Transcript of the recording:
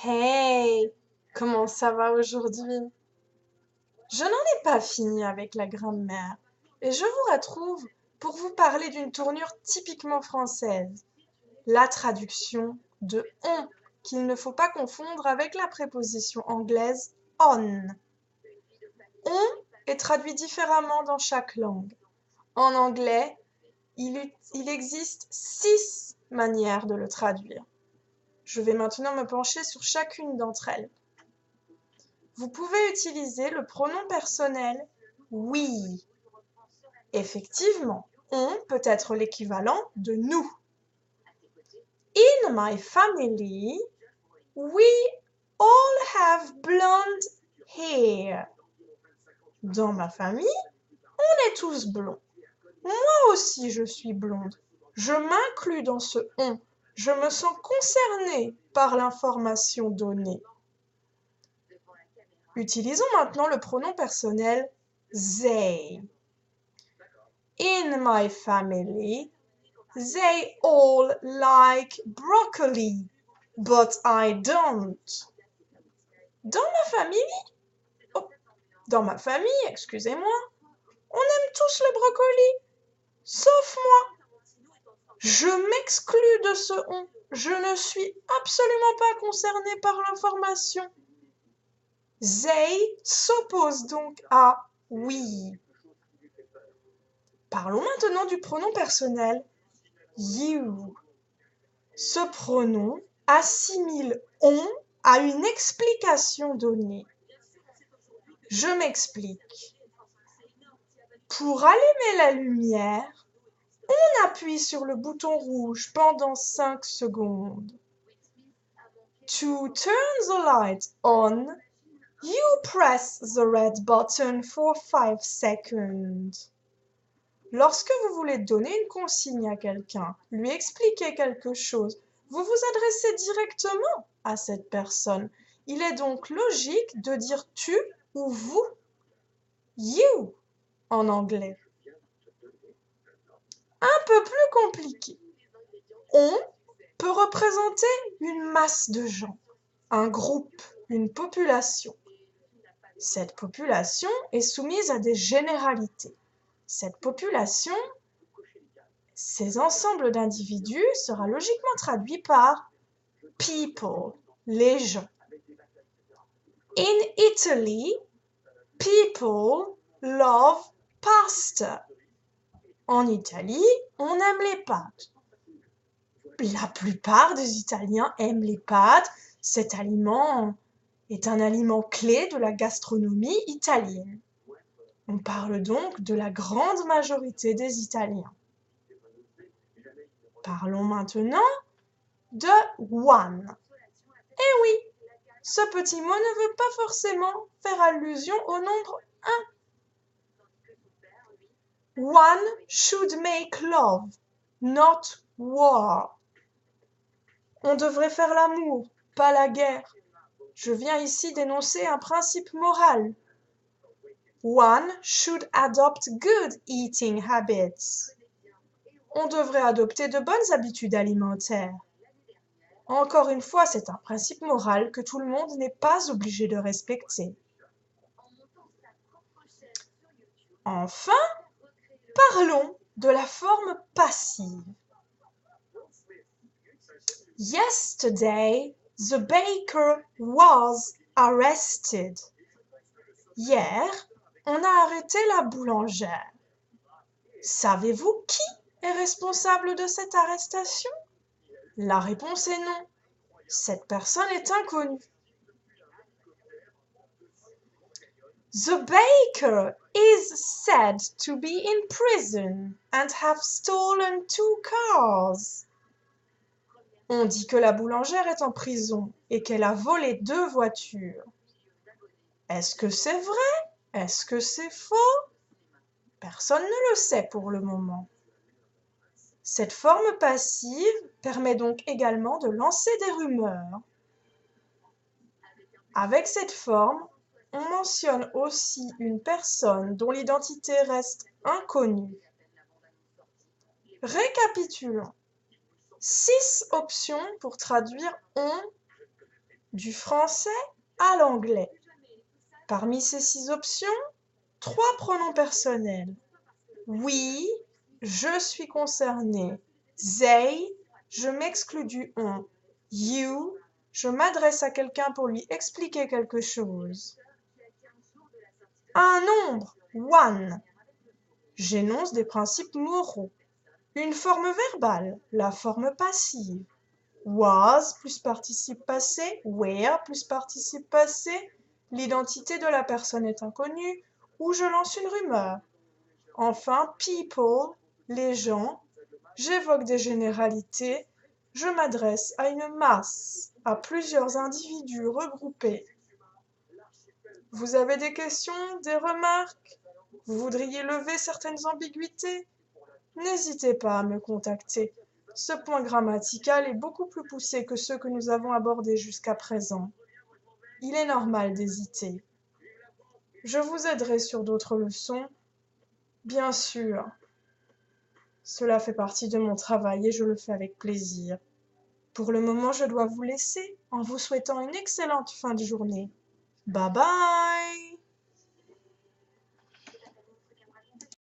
Hey, comment ça va aujourd'hui? Je n'en ai pas fini avec la grammaire et je vous retrouve pour vous parler d'une tournure typiquement française, la traduction de on, qu'il ne faut pas confondre avec la préposition anglaise on. On est traduit différemment dans chaque langue. En anglais, il existe 6 manières de le traduire. Je vais maintenant me pencher sur chacune d'entre elles. Vous pouvez utiliser le pronom personnel we. Effectivement, on peut être l'équivalent de nous. In my family, we all have blonde hair. Dans ma famille, on est tous blonds. Moi aussi, je suis blonde. Je m'inclus dans ce on. Je me sens concernée par l'information donnée. Utilisons maintenant le pronom personnel they. In my family, they all like broccoli, but I don't. Dans ma famille, excusez-moi, on aime tous le brocoli, sauf moi. Je m'exclus de ce on. Je ne suis absolument pas concernée par l'information. They s'oppose donc à we. Parlons maintenant du pronom personnel you. Ce pronom assimile on à une explication donnée. Je m'explique. Pour allumer la lumière, on appuie sur le bouton rouge pendant 5 secondes. To turn the light on, you press the red button for 5 seconds. Lorsque vous voulez donner une consigne à quelqu'un, lui expliquer quelque chose, vous vous adressez directement à cette personne. Il est donc logique de dire tu ou vous, you en anglais. Un peu plus compliqué. On peut représenter une masse de gens, un groupe, une population. Cette population est soumise à des généralités. Cette population, ces ensembles d'individus, sera logiquement traduit par people, les gens. In Italy, people love pasta. En Italie, on aime les pâtes. La plupart des Italiens aiment les pâtes. Cet aliment est un aliment clé de la gastronomie italienne. On parle donc de la grande majorité des Italiens. Parlons maintenant de one. Eh oui, ce petit mot ne veut pas forcément faire allusion au nombre 1. One should make love, not war. On devrait faire l'amour, pas la guerre. Je viens ici d'énoncer un principe moral. One should adopt good eating habits. On devrait adopter de bonnes habitudes alimentaires. Encore une fois, c'est un principe moral que tout le monde n'est pas obligé de respecter. Enfin, parlons de la forme passive. Yesterday, the baker was arrested. Hier, on a arrêté la boulangère. Savez-vous qui est responsable de cette arrestation? La réponse est non. Cette personne est inconnue. The baker is said to be in prison and have stolen 2 cars. On dit que la boulangère est en prison et qu'elle a volé 2 voitures. Est-ce que c'est vrai? Est-ce que c'est faux? Personne ne le sait pour le moment. Cette forme passive permet donc également de lancer des rumeurs. Avec cette forme, on mentionne aussi une personne dont l'identité reste inconnue. Récapitulons. 6 options pour traduire on du français à l'anglais. Parmi ces 6 options, 3 pronoms personnels. We, je suis concerné. They, je m'exclus du on. You, je m'adresse à quelqu'un pour lui expliquer quelque chose. Un nombre, one. J'énonce des principes moraux. Une forme verbale, la forme passive. Was plus participe passé, were plus participe passé, l'identité de la personne est inconnue, ou je lance une rumeur. Enfin, people, les gens, j'évoque des généralités, je m'adresse à une masse, à plusieurs individus regroupés. Vous avez des questions, des remarques? Vous voudriez lever certaines ambiguïtés? N'hésitez pas à me contacter. Ce point grammatical est beaucoup plus poussé que ceux que nous avons abordés jusqu'à présent. Il est normal d'hésiter. Je vous aiderai sur d'autres leçons, bien sûr. Cela fait partie de mon travail et je le fais avec plaisir. Pour le moment, je dois vous laisser en vous souhaitant une excellente fin de journée. Bye bye!